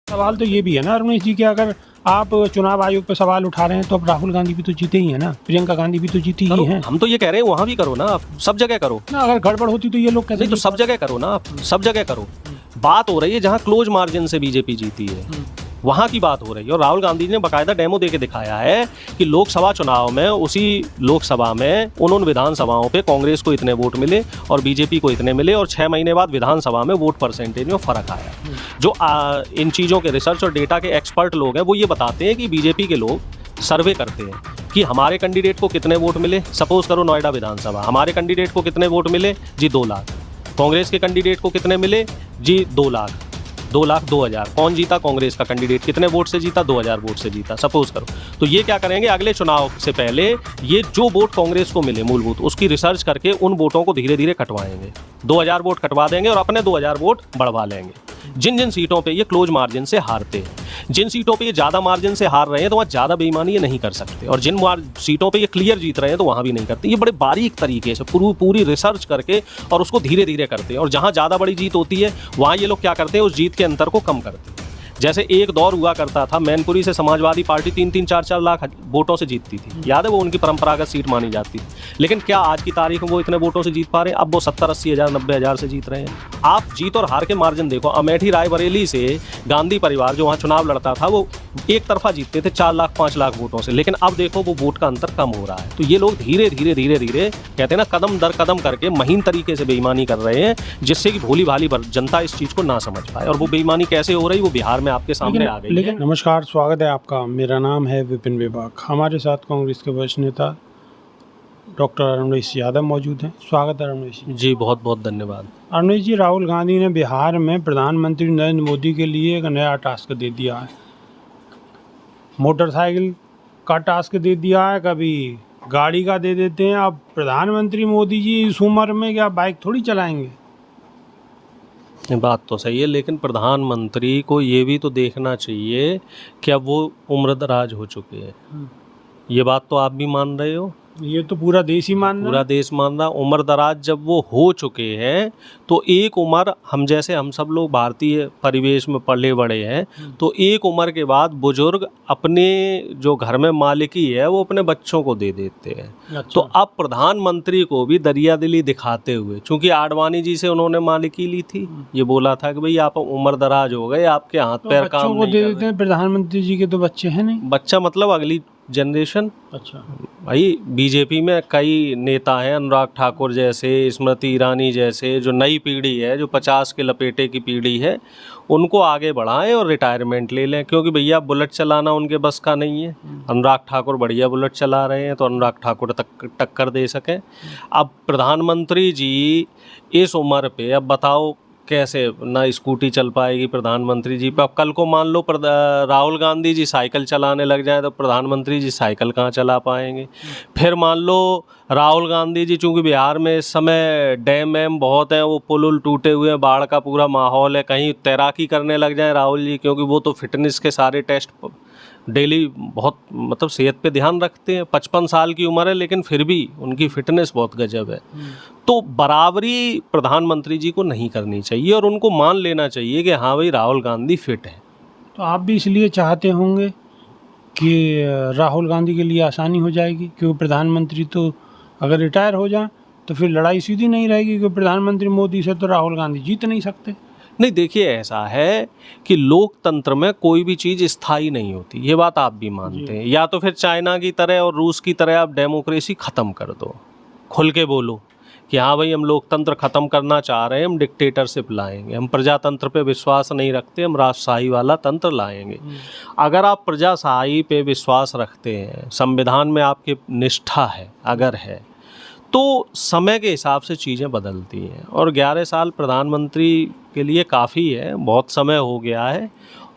सवाल तो ये भी है ना रमेश जी कि अगर आप चुनाव आयोग पे सवाल उठा रहे हैं तो अब राहुल गांधी भी तो जीते ही है ना, प्रियंका गांधी भी तो जीती ही हैं। हम तो ये कह रहे हैं वहां भी करो ना, आप सब जगह करो ना अगर गड़बड़ होती तो ये लोग कैसे नहीं, तो सब जगह करो ना, आप सब जगह करो। बात हो रही है जहां क्लोज मार्जिन से बीजेपी जीती है वहां की बात हो रही है। और राहुल गांधी ने बाकायदा डेमो देके दिखाया है कि लोकसभा चुनाव में, उसी लोकसभा में उन विधानसभाओं पे कांग्रेस को इतने वोट मिले और बीजेपी को इतने मिले, और 6 महीने बाद विधानसभा में वोट परसेंटेज में फर्क आया। जो इन चीज़ों के रिसर्च और डेटा के एक्सपर्ट लोग हैं वो ये बताते हैं कि बीजेपी के लोग सर्वे करते हैं कि हमारे कैंडिडेट को कितने वोट मिले। सपोज करो नोएडा विधानसभा, हमारे कैंडिडेट को कितने वोट मिले जी? 2 लाख। कांग्रेस के कैंडिडेट को कितने मिले जी? 2 लाख। 2,02,000। कौन जीता? कांग्रेस का कैंडिडेट। कितने वोट से जीता? 2,000 वोट से जीता, सपोज करो। तो ये क्या करेंगे, अगले चुनाव से पहले ये जो वोट कांग्रेस को मिले मूलभूत, उसकी रिसर्च करके उन वोटों को धीरे धीरे कटवाएंगे। 2,000 वोट कटवा देंगे और अपने 2,000 वोट बढ़वा लेंगे। जिन जिन सीटों पे ये क्लोज मार्जिन से हारते हैं, जिन सीटों पे ये ज़्यादा मार्जिन से हार रहे हैं तो वहाँ ज़्यादा बेईमानी ये नहीं कर सकते, और जिन सीटों पे ये क्लियर जीत रहे हैं तो वहाँ भी नहीं करते। ये बड़े बारीक तरीके से पूरी रिसर्च करके और उसको धीरे धीरे करते हैं। और जहाँ ज़्यादा बड़ी जीत होती है वहाँ ये लोग क्या करते हैं, उस जीत के अंतर को कम करते हैं। जैसे एक दौर हुआ करता था, मैनपुरी से समाजवादी पार्टी 3-3, 4-4 लाख वोटों से जीतती थी, याद है? वो उनकी परंपरागत सीट मानी जाती थी। लेकिन क्या आज की तारीख में वो इतने वोटों से जीत पा रहे हैं? अब वो 70-80 हज़ार, 90 हज़ार से जीत रहे हैं। आप जीत और हार के मार्जिन देखो। अमेठी रायबरेली से गांधी परिवार जो वहाँ चुनाव लड़ता था वो एक तरफा जीतते थे 4 लाख 5 लाख वोटों से, लेकिन अब देखो वो वोट का अंतर कम हो रहा है। तो ये लोग धीरे धीरे कहते हैं ना, कदम दर कदम करके महीन तरीके से बेईमानी कर रहे हैं, जिससे कि भोली भाली जनता इस चीज़ को ना समझ पाए। और वो बेईमानी कैसे हो रही, वो बिहार में आपके सामने आ गई। लेकिन नमस्कार, स्वागत है आपका। मेरा नाम है विपिन विभाग। हमारे साथ कांग्रेस के वरिष्ठ नेता डॉक्टर रमेश यादव मौजूद हैं। स्वागत है रमेश जी, बहुत बहुत धन्यवाद। रमेश जी, राहुल गांधी ने बिहार में प्रधानमंत्री नरेंद्र मोदी के लिए एक नया टास्क दे दिया है। मोटरसाइकिल का टास्क दे दिया है, कभी गाड़ी का दे देते हैं। अब प्रधानमंत्री मोदी जी इस उम्र में क्या बाइक थोड़ी चलाएंगे? बात तो सही है, लेकिन प्रधानमंत्री को ये भी तो देखना चाहिए कि अब वो उम्रदराज हो चुके हैं। ये बात तो आप भी मान रहे हो, ये तो पूरा देश ही मान रहा है। पूरा देश मान रहा। उम्रदराज जब वो हो चुके हैं तो एक उम्र, हम सब लोग भारतीय परिवेश में पले बड़े हैं, तो एक उम्र के बाद बुजुर्ग अपने जो घर में मालिकी है वो अपने बच्चों को दे देते हैं। अच्छा। तो अब प्रधानमंत्री को भी दरियादिली दिखाते हुए, चूंकि आडवाणी जी से उन्होंने मालिकी ली थी, ये बोला था कि भाई आप उम्रदराज हो गए, आपके हाथ पैर काम नहीं दे देते हैं। प्रधानमंत्री जी के तो बच्चे हैं नहीं। बच्चा मतलब अगली जनरेशन। अच्छा भाई, बीजेपी में कई नेता हैं, अनुराग ठाकुर जैसे, स्मृति ईरानी जैसे, जो नई पीढ़ी है, जो 50 के लपेटे की पीढ़ी है, उनको आगे बढ़ाएं और रिटायरमेंट ले लें। क्योंकि भैया बुलेट चलाना उनके बस का नहीं है। अनुराग ठाकुर बढ़िया बुलेट चला रहे हैं तो अनुराग ठाकुर टक्कर दे सकें। अब प्रधानमंत्री जी इस उम्र पे, अब बताओ कैसे ना स्कूटी चल पाएगी प्रधानमंत्री जी पे। अब कल को मान लो राहुल गांधी जी साइकिल चलाने लग जाए तो प्रधानमंत्री जी साइकिल कहाँ चला पाएंगे। फिर मान लो राहुल गांधी जी, चूँकि बिहार में इस समय डैम वैम बहुत हैं, वो पुल उल टूटे हुए हैं, बाढ़ का पूरा माहौल है, कहीं तैराकी करने लग जाए राहुल जी, क्योंकि वो तो फिटनेस के सारे टेस्ट डेली बहुत, मतलब सेहत पे ध्यान रखते हैं। 55 साल की उम्र है लेकिन फिर भी उनकी फिटनेस बहुत गजब है। तो बराबरी प्रधानमंत्री जी को नहीं करनी चाहिए और उनको मान लेना चाहिए कि हाँ भाई राहुल गांधी फिट है। तो आप भी इसलिए चाहते होंगे कि राहुल गांधी के लिए आसानी हो जाएगी, क्योंकि प्रधानमंत्री तो अगर रिटायर हो जाए तो फिर लड़ाई सीधी नहीं रहेगी, क्योंकि प्रधानमंत्री मोदी से तो राहुल गांधी जीत नहीं सकते। नहीं, देखिए ऐसा है कि लोकतंत्र में कोई भी चीज़ स्थायी नहीं होती, ये बात आप भी मानते हैं। या तो फिर चाइना की तरह और रूस की तरह आप डेमोक्रेसी ख़त्म कर दो, खुल के बोलो कि हाँ भाई हम लोकतंत्र ख़त्म करना चाह रहे हैं, हम डिक्टेटरशिप लाएंगे, हम प्रजातंत्र पे विश्वास नहीं रखते, हम राजशाही वाला तंत्र लाएंगे। अगर आप प्रजाशाही पे विश्वास रखते हैं, संविधान में आपकी निष्ठा है अगर है, तो समय के हिसाब से चीज़ें बदलती हैं। और 11 साल प्रधानमंत्री के लिए काफ़ी है, बहुत समय हो गया है,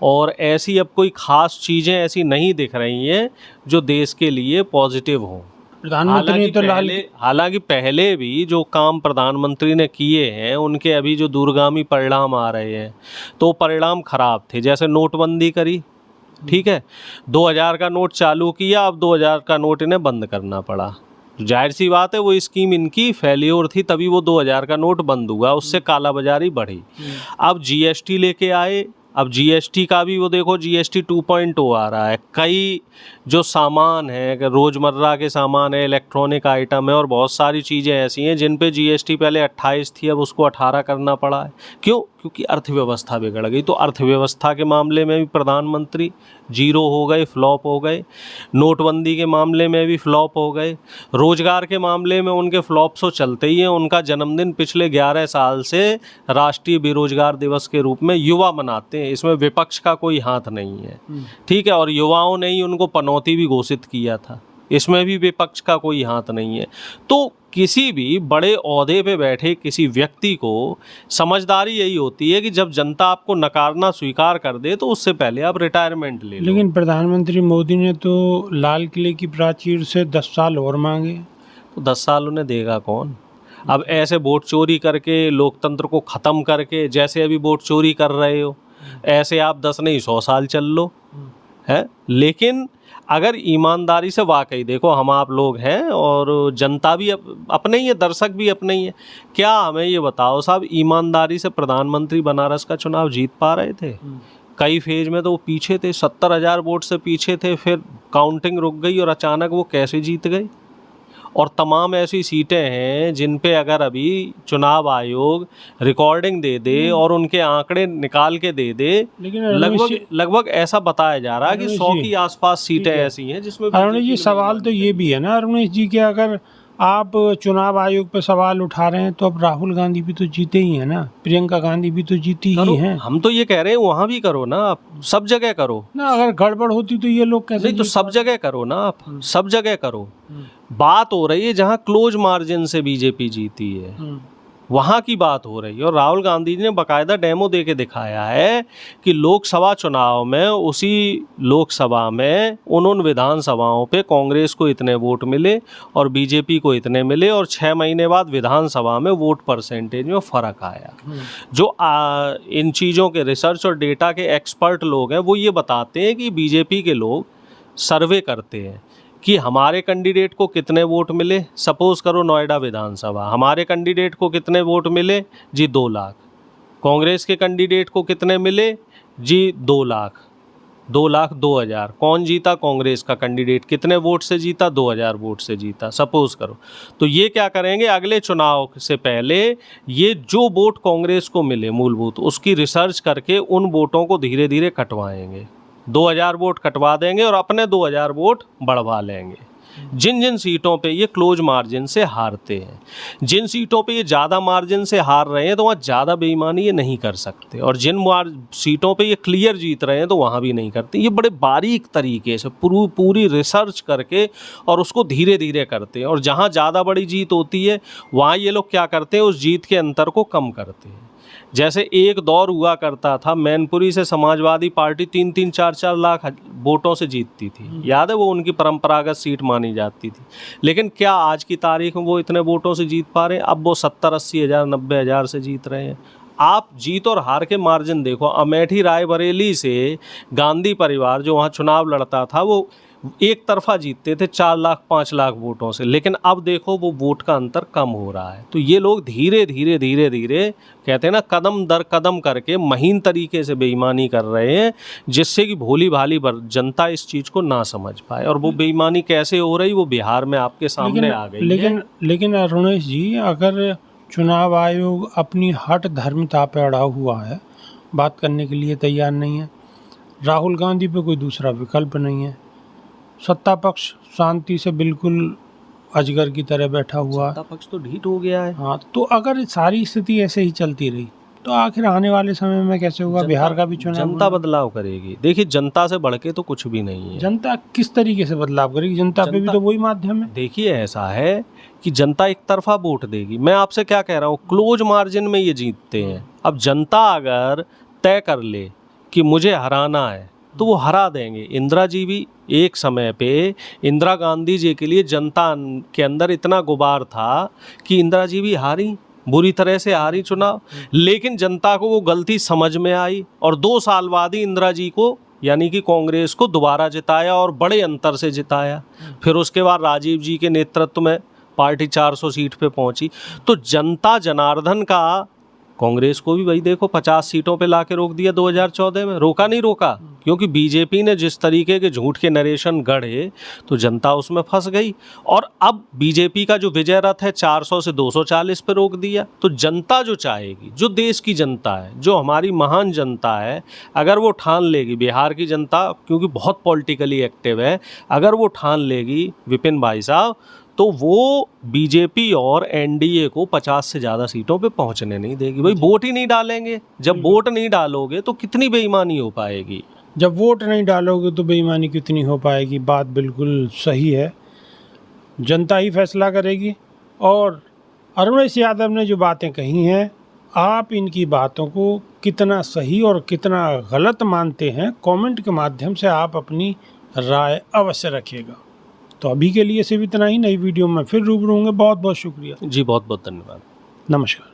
और ऐसी अब कोई ख़ास चीज़ें ऐसी नहीं दिख रही हैं जो देश के लिए पॉजिटिव हों। हालांकि पहले भी जो काम प्रधानमंत्री ने किए हैं उनके अभी जो दूरगामी परिणाम आ रहे हैं तो परिणाम खराब थे। जैसे नोटबंदी करी, ठीक है, 2000 का नोट चालू किया, अब 2000 का नोट इन्हें बंद करना पड़ा। जाहिर सी बात है वो स्कीम इनकी फेल्योर थी, तभी वो 2000 का नोट बंद हुआ, उससे कालाबाजारी बढ़ी। अब जीएसटी लेके आए, अब जीएसटी का भी वो देखो, जीएसटी 2.0 आ रहा है। कई जो सामान है, रोज़मर्रा के सामान है, इलेक्ट्रॉनिक आइटम है और बहुत सारी चीज़ें ऐसी हैं जिन पे जीएसटी पहले 28 थी, अब उसको 18 करना पड़ा है। क्यों? क्योंकि अर्थव्यवस्था बिगड़ गई। तो अर्थव्यवस्था के मामले में भी प्रधानमंत्री जीरो हो गए, फ्लॉप हो गए। नोटबंदी के मामले में भी फ्लॉप हो गए। रोजगार के मामले में उनके फ्लॉप तो चलते ही हैं। उनका जन्मदिन पिछले 11 साल से राष्ट्रीय बेरोजगार दिवस के रूप में युवा मनाते हैं। इसमें विपक्ष का कोई हाथ नहीं है, ठीक है। और युवाओं ने ही उनको पनौती भी घोषित किया था, इसमें भी विपक्ष का कोई हाथ नहीं है। तो किसी भी बड़े ओहदे पे बैठे किसी व्यक्ति को समझदारी यही होती है कि जब जनता आपको नकारना स्वीकार कर दे तो उससे पहले आप रिटायरमेंट ले लो। लेकिन प्रधानमंत्री मोदी ने तो लाल किले की प्राचीर से 10 साल और मांगे। तो 10 साल उन्हें देगा कौन? अब ऐसे वोट चोरी करके, लोकतंत्र को ख़त्म करके, जैसे अभी वोट चोरी कर रहे हो, ऐसे आप 10 नहीं 100 साल चल लो, है। लेकिन अगर ईमानदारी से, वाकई देखो हम आप लोग हैं और जनता भी अपने ही है, दर्शक भी अपने ही है, क्या हमें ये बताओ साहब, ईमानदारी से प्रधानमंत्री बनारस का चुनाव जीत पा रहे थे? कई फेज में तो वो पीछे थे, 70,000 वोट से पीछे थे, फिर काउंटिंग रुक गई और अचानक वो कैसे जीत गए? और तमाम ऐसी सीटें हैं जिन पे अगर अभी चुनाव आयोग रिकॉर्डिंग दे दे और उनके आंकड़े निकाल के दे दे, लेकिन लगभग ऐसा बताया जा रहा है कि 100 की आसपास सीटें ऐसी हैं जिसमें अरुणेश जी सवाल तो ये भी है ना अरुणेश जी कि अगर आप चुनाव आयोग पे सवाल उठा रहे हैं तो अब राहुल गांधी भी तो जीते ही हैं ना, प्रियंका गांधी भी तो जीती ही हैं। हम तो ये कह रहे हैं वहाँ भी करो ना, आप सब जगह करो ना। अगर गड़बड़ होती तो ये लोग कैसे? नहीं तो सब जगह करो ना, आप सब जगह करो। बात हो रही है जहाँ क्लोज मार्जिन से बीजेपी जीती है, वहाँ की बात हो रही है। और राहुल गांधी जी ने बाकायदा डेमो दे के दिखाया है कि लोकसभा चुनाव में, उसी लोकसभा में उन विधानसभाओं पे कांग्रेस को इतने वोट मिले और बीजेपी को इतने मिले, और 6 महीने बाद विधानसभा में वोट परसेंटेज में फ़र्क आया। जो इन चीज़ों के रिसर्च और डेटा के एक्सपर्ट लोग हैं वो ये बताते हैं कि बीजेपी के लोग सर्वे करते हैं कि हमारे कैंडिडेट को कितने वोट मिले। सपोज करो नोएडा विधानसभा, हमारे कैंडिडेट को कितने वोट मिले जी? 2 लाख। कांग्रेस के कैंडिडेट को कितने मिले जी? 2 लाख। 2,02,000। कौन जीता? कांग्रेस का कैंडिडेट। कितने वोट से जीता? 2,000 वोट से जीता, सपोज करो। तो ये क्या करेंगे, अगले चुनाव से पहले ये जो वोट कांग्रेस को मिले मूलभूत, उसकी रिसर्च करके उन वोटों को धीरे धीरे कटवाएंगे। 2,000 वोट कटवा देंगे और अपने 2,000 वोट बढ़वा लेंगे। जिन जिन सीटों पे ये क्लोज मार्जिन से हारते हैं, जिन सीटों पे ये ज़्यादा मार्जिन से हार रहे हैं तो वहाँ ज़्यादा बेईमानी ये नहीं कर सकते, और जिन सीटों पे ये क्लियर जीत रहे हैं तो वहाँ भी नहीं करते। ये बड़े बारीक तरीके से पूरी रिसर्च करके और उसको धीरे धीरे करते हैं। और जहाँ ज़्यादा बड़ी जीत होती है वहाँ ये लोग क्या करते हैं, उस जीत के अंतर को कम करते हैं। जैसे एक दौर हुआ करता था, मैनपुरी से समाजवादी पार्टी 3-3, 4-4 लाख वोटों से जीतती थी, याद है? वो उनकी परंपरागत सीट मानी जाती थी। लेकिन क्या आज की तारीख में वो इतने वोटों से जीत पा रहे हैं? अब वो 70-80 हज़ार, 90 हज़ार से जीत रहे हैं। आप जीत और हार के मार्जिन देखो। अमेठी रायबरेली से गांधी परिवार जो वहाँ चुनाव लड़ता था वो एक तरफा जीतते थे 4 लाख 5 लाख वोटों से, लेकिन अब देखो वो वोट का अंतर कम हो रहा है। तो ये लोग धीरे धीरे कहते हैं ना, कदम दर कदम करके महीन तरीके से बेईमानी कर रहे हैं, जिससे कि भोली भाली जनता इस चीज़ को ना समझ पाए। और वो बेईमानी कैसे हो रही वो बिहार में आपके सामने आ गई। लेकिन अरुणेश जी, अगर चुनाव आयोग अपनी हट धर्मता पे अड़ा हुआ है, बात करने के लिए तैयार नहीं है, राहुल गांधी पे कोई दूसरा विकल्प नहीं है, सत्ता पक्ष शांति से बिल्कुल अजगर की तरह बैठा हुआ है, सत्ता पक्ष तो ढीठ हो गया है। हाँ, तो अगर सारी स्थिति ऐसे ही चलती रही तो आखिर आने वाले समय में कैसे होगा? बिहार का भी चुनाव, जनता बदलाव करेगी। देखिए, जनता से बढ़ के तो कुछ भी नहीं है। जनता किस तरीके से बदलाव करेगी? जनता पे भी तो वही माध्यम है। देखिए, ऐसा है कि जनता एक तरफा वोट देगी। मैं आपसे क्या कह रहा हूँ, क्लोज मार्जिन में ये जीतते हैं। अब जनता अगर तय कर ले कि मुझे हराना है तो वो हरा देंगे। इंदिरा जी भी एक समय पे, इंदिरा गांधी जी के लिए जनता के अंदर इतना गुबार था कि इंदिरा जी भी हारी, बुरी तरह से हारी चुनाव, लेकिन जनता को वो गलती समझ में आई और 2 साल बाद ही इंदिरा जी को, यानी कि कांग्रेस को, दोबारा जिताया और बड़े अंतर से जिताया। फिर उसके बाद राजीव जी के नेतृत्व में पार्टी 400 सीट पे पहुंची। तो जनता जनार्दन का कांग्रेस को भी भाई देखो 50 सीटों पे लाके रोक दिया 2014 में, रोका नहीं रोका, क्योंकि बीजेपी ने जिस तरीके के झूठ के नरेशन गढ़े तो जनता उसमें फंस गई। और अब बीजेपी का जो विजय रथ है 400 से 240 पे रोक दिया। तो जनता जो चाहेगी, जो देश की जनता है, जो हमारी महान जनता है, अगर वो ठान लेगी, बिहार की जनता क्योंकि बहुत पॉलिटिकली एक्टिव है, अगर वो ठान लेगी विपिन भाई साहब, तो वो बीजेपी और एनडीए को 50 से ज़्यादा सीटों पे पहुंचने नहीं देगी। भाई वोट ही नहीं डालेंगे, जब वोट नहीं डालोगे तो कितनी बेईमानी हो पाएगी। जब वोट नहीं डालोगे तो बेईमानी कितनी हो पाएगी, बात बिल्कुल सही है। जनता ही फैसला करेगी। और अरुणेश यादव ने जो बातें कही हैं, आप इनकी बातों को कितना सही और कितना गलत मानते हैं, कमेंट के माध्यम से आप अपनी राय अवश्य रखिएगा। तो अभी के लिए सिर्फ इतना ही। नई वीडियो में फिर रूबरू होंगे। बहुत बहुत शुक्रिया जी, बहुत बहुत धन्यवाद। नमस्कार।